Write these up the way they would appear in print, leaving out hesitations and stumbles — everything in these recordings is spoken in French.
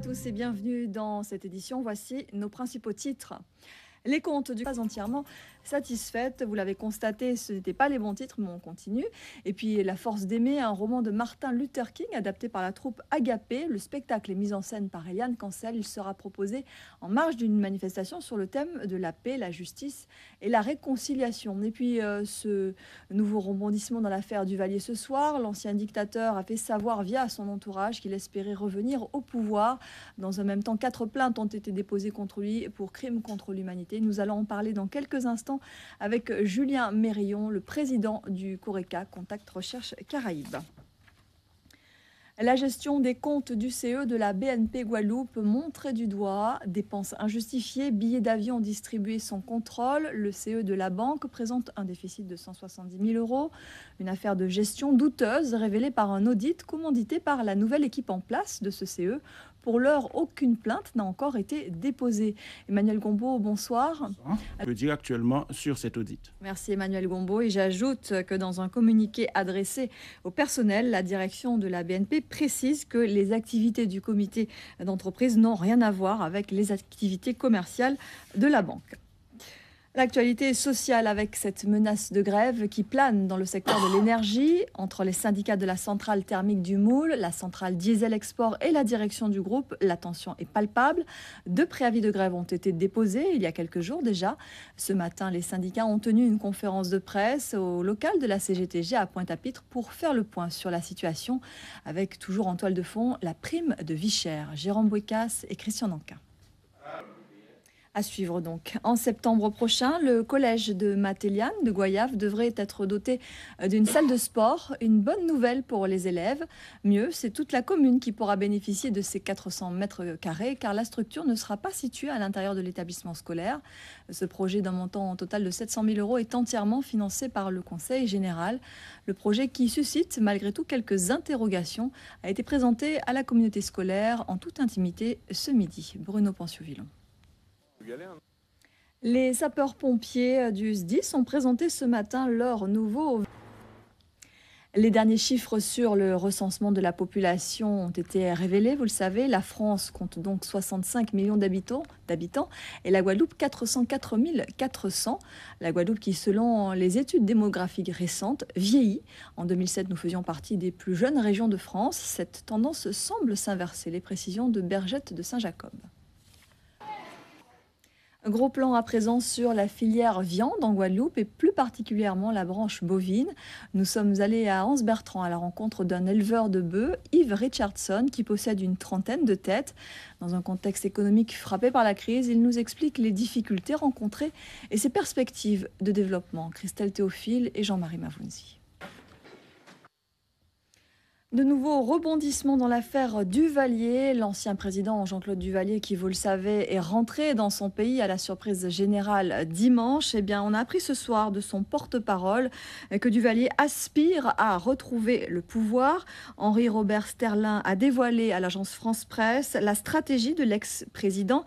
tous et bienvenue dans cette édition. Voici nos principaux titres. Les comptes du pas entièrement satisfaites. Vous l'avez constaté, ce n'étaient pas les bons titres, mais on continue. Et puis La Force d'aimer, un roman de Martin Luther King adapté par la troupe Agapé. Le spectacle est mis en scène par Eliane Cancel. Il sera proposé en marge d'une manifestation sur le thème de la paix, la justice et la réconciliation. Et puis ce nouveau rebondissement dans l'affaire Duvalier ce soir. L'ancien dictateur a fait savoir via son entourage qu'il espérait revenir au pouvoir. Dans un même temps, 4 plaintes ont été déposées contre lui pour crimes contre l'humanité. Nous allons en parler dans quelques instants avec Julien Mérillon, le président du CORECA, Contact Recherche Caraïbes. La gestion des comptes du CE de la BNP Guadeloupe montrée du doigt, dépenses injustifiées, billets d'avion distribués sans contrôle. Le CE de la banque présente un déficit de 170 000 €. Une affaire de gestion douteuse révélée par un audit commandité par la nouvelle équipe en place de ce CE. Pour l'heure, aucune plainte n'a encore été déposée. Emmanuel Gombeau, bonsoir. Bonsoir. Je peux dire actuellement sur cet audit. Merci Emmanuel Gombeau. Et j'ajoute que dans un communiqué adressé au personnel, la direction de la BNP précise que les activités du comité d'entreprise n'ont rien à voir avec les activités commerciales de la banque. L'actualité sociale avec cette menace de grève qui plane dans le secteur de l'énergie entre les syndicats de la centrale thermique du Moule, la centrale Diesel Export et la direction du groupe. La tension est palpable. 2 préavis de grève ont été déposés il y a quelques jours déjà. Ce matin, les syndicats ont tenu une conférence de presse au local de la CGTG à Pointe-à-Pitre pour faire le point sur la situation avec toujours en toile de fond la prime de vie chère. Jérôme Bouécasse et Christian Nankin. À suivre donc. En septembre prochain, le collège de Matéliane de Goyave devrait être doté d'une salle de sport. Une bonne nouvelle pour les élèves. Mieux, c'est toute la commune qui pourra bénéficier de ces 400 mètres carrés car la structure ne sera pas située à l'intérieur de l'établissement scolaire. Ce projet d'un montant total de 700 000 € est entièrement financé par le Conseil général. Le projet qui suscite malgré tout quelques interrogations a été présenté à la communauté scolaire en toute intimité ce midi. Bruno Panciovillon. Les sapeurs-pompiers du SDIS ont présenté ce matin leur nouveau... Les derniers chiffres sur le recensement de la population ont été révélés. Vous le savez, la France compte donc 65 millions d'habitants et la Guadeloupe 404 400. La Guadeloupe qui, selon les études démographiques récentes, vieillit. En 2007, nous faisions partie des plus jeunes régions de France. Cette tendance semble s'inverser. Les précisions de Bergette de Saint-Jacob. Un gros plan à présent sur la filière viande en Guadeloupe et plus particulièrement la branche bovine. Nous sommes allés à Anse-Bertrand à la rencontre d'un éleveur de bœufs, Yves Richardson, qui possède une trentaine de têtes. Dans un contexte économique frappé par la crise, il nous explique les difficultés rencontrées et ses perspectives de développement. Christelle Théophile et Jean-Marie Mavounzi. De nouveaux rebondissements dans l'affaire Duvalier. L'ancien président Jean-Claude Duvalier, qui, vous le savez, est rentré dans son pays à la surprise générale dimanche. Eh bien, on a appris ce soir de son porte-parole que Duvalier aspire à retrouver le pouvoir. Henri-Robert Sterlin a dévoilé à l'agence France Presse la stratégie de l'ex-président,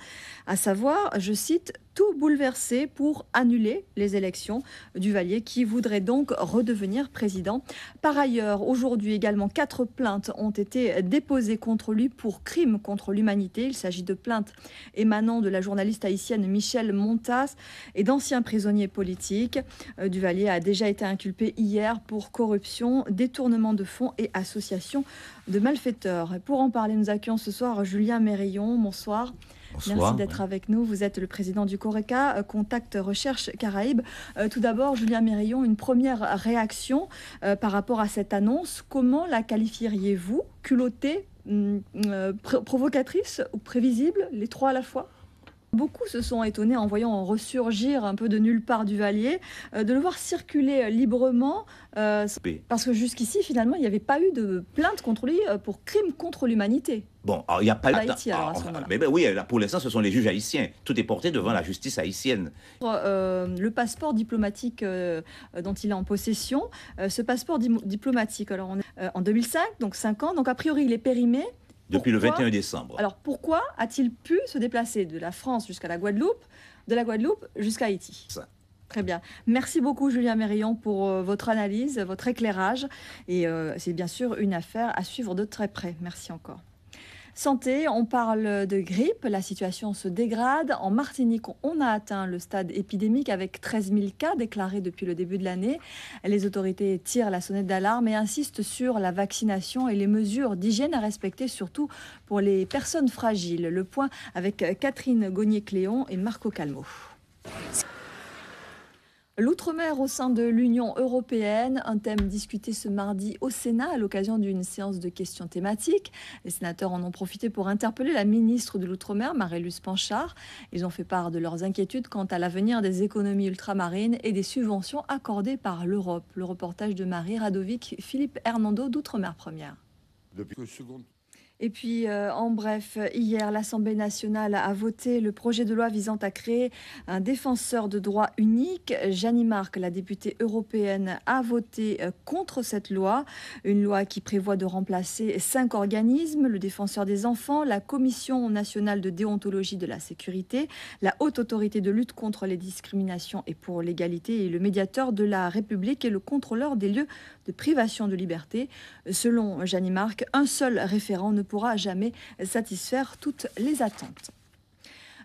à savoir, je cite, tout bouleversé pour annuler les élections. Duvalier qui voudrait donc redevenir président. Par ailleurs, aujourd'hui également, 4 plaintes ont été déposées contre lui pour crimes contre l'humanité. Il s'agit de plaintes émanant de la journaliste haïtienne Michèle Montas et d'anciens prisonniers politiques. Duvalier a déjà été inculpé hier pour corruption, détournement de fonds et association de malfaiteurs. Et pour en parler, nous accueillons ce soir Julien Mérillon. Bonsoir. Bonsoir. Merci d'être avec nous. Vous êtes le président du CORECA, Contact Recherche Caraïbes. Tout d'abord, Julien Mérillon, une première réaction par rapport à cette annonce. Comment la qualifieriez-vous? Culottée, provocatrice ou prévisible? Les trois à la fois? Beaucoup se sont étonnés en voyant ressurgir un peu de nulle part Duvalier, de le voir circuler librement, parce que jusqu'ici, finalement, il n'y avait pas eu de plainte contre lui pour crime contre l'humanité. Bon, alors, il n'y a pas eu... Haïti, alors, à ce moment-là. Mais oui, là, pour l'instant, ce sont les juges haïtiens. Tout est porté devant la justice haïtienne. Le passeport diplomatique dont il est en possession, ce passeport diplomatique, alors on est en 2005, donc 5 ans, donc a priori il est périmé. Depuis le 21 décembre. Alors pourquoi a-t-il pu se déplacer de la France jusqu'à la Guadeloupe, de la Guadeloupe jusqu'à Haïti? Ça. Très bien. Merci beaucoup Julien Mérillon pour votre analyse, votre éclairage. Et c'est bien sûr une affaire à suivre de très près. Merci encore. Santé, on parle de grippe, la situation se dégrade. En Martinique, on a atteint le stade épidémique avec 13 000 cas déclarés depuis le début de l'année. Les autorités tirent la sonnette d'alarme et insistent sur la vaccination et les mesures d'hygiène à respecter, surtout pour les personnes fragiles. Le point avec Catherine Gognier-Cléon et Marco Calmo. L'outre-mer au sein de l'Union européenne, un thème discuté ce mardi au Sénat à l'occasion d'une séance de questions thématiques. Les sénateurs en ont profité pour interpeller la ministre de l'Outre-mer, Marie-Luce Panchard. Ils ont fait part de leurs inquiétudes quant à l'avenir des économies ultramarines et des subventions accordées par l'Europe. Le reportage de Marie Radovic, Philippe Hernando d'Outre-mer Première. Et puis, en bref, hier, l'Assemblée nationale a voté le projet de loi visant à créer un défenseur de droit unique. Jeannie Marc, la députée européenne, a voté contre cette loi. Une loi qui prévoit de remplacer 5 organismes, le défenseur des enfants, la Commission nationale de déontologie de la sécurité, la Haute Autorité de lutte contre les discriminations et pour l'égalité et le médiateur de la République et le contrôleur des lieux de privation de liberté. Selon Jeannie Marc, un seul référent ne pourra jamais satisfaire toutes les attentes.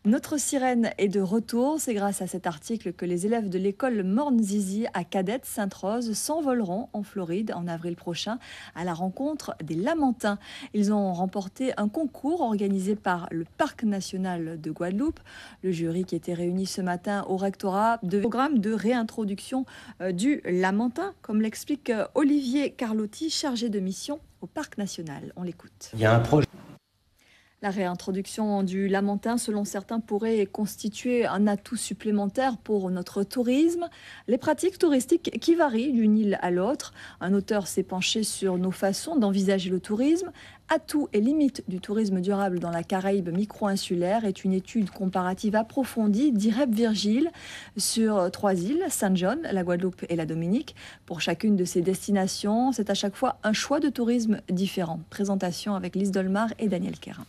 Notre sirène est de retour. C'est grâce à cet article que les élèves de l'école Morne Zizi à Cadette Sainte-Rose s'envoleront en Floride en avril prochain à la rencontre des Lamentins. Ils ont remporté un concours organisé par le Parc national de Guadeloupe. Le jury qui était réuni ce matin au rectorat de programme de réintroduction du Lamentin, comme l'explique Olivier Carlotti, chargé de mission au Parc national. On l'écoute. Il y a un projet. La réintroduction du Lamentin, selon certains, pourrait constituer un atout supplémentaire pour notre tourisme. Les pratiques touristiques qui varient d'une île à l'autre. Un auteur s'est penché sur nos façons d'envisager le tourisme. Atouts et limites du tourisme durable dans la Caraïbe micro-insulaire est une étude comparative approfondie d'Ireb Virgile sur 3 îles, Saint-John, la Guadeloupe et la Dominique. Pour chacune de ces destinations, c'est à chaque fois un choix de tourisme différent. Présentation avec Lise Dolmar et Daniel Quérin.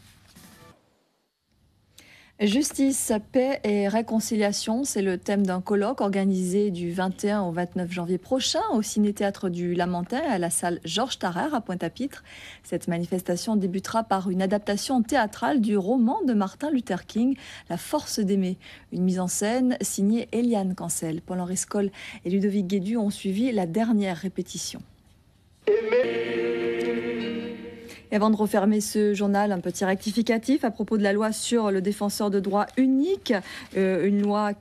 Justice, paix et réconciliation, c'est le thème d'un colloque organisé du 21 au 29 janvier prochain au Ciné-Théâtre du Lamentin à la salle Georges Tarrer à Pointe-à-Pitre. Cette manifestation débutera par une adaptation théâtrale du roman de Martin Luther King, La force d'aimer. Une mise en scène signée Eliane Cancel. Paul-Henri Scoll et Ludovic Guédu ont suivi la dernière répétition. Et avant de refermer ce journal, un petit rectificatif à propos de la loi sur le défenseur de droit unique, une loi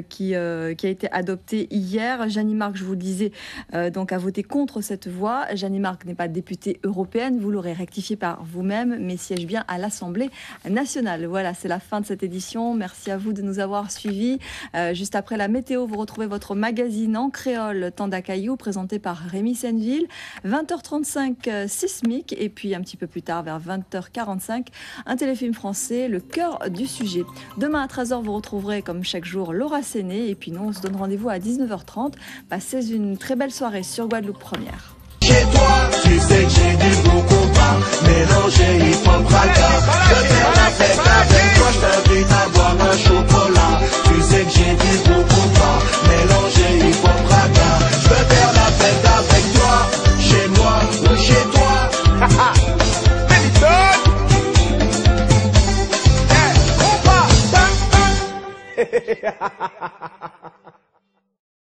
qui a été adoptée hier. Jeannie Marc, je vous le disais, a voté contre cette voie. Jeannie Marc n'est pas députée européenne, vous l'aurez rectifié par vous-même, mais siège bien à l'Assemblée nationale. Voilà, c'est la fin de cette édition. Merci à vous de nous avoir suivis. Juste après la météo, vous retrouvez votre magazine en créole Tandakaïou, présenté par Rémi Senneville. 20h35, Sismique. Et puis un petit peu plus tard, vers 20h45, un téléfilm français, Le cœur du sujet. Demain à 13h, vous retrouverez comme chaque jour Laura Séné. Et puis nous, on se donne rendez-vous à 19h30. Passez une très belle soirée sur Guadeloupe Première. Chez toi, tu sais que j'ai du bon compas, mélanger hip-hop raga. Je vais faire la fête avec toi, je t'invite à boire un chocolat. Tu sais que j'ai du bon compas, mélanger hip-hop raga. Je veux faire la fête avec toi, chez moi ou chez toi. Hey, compas!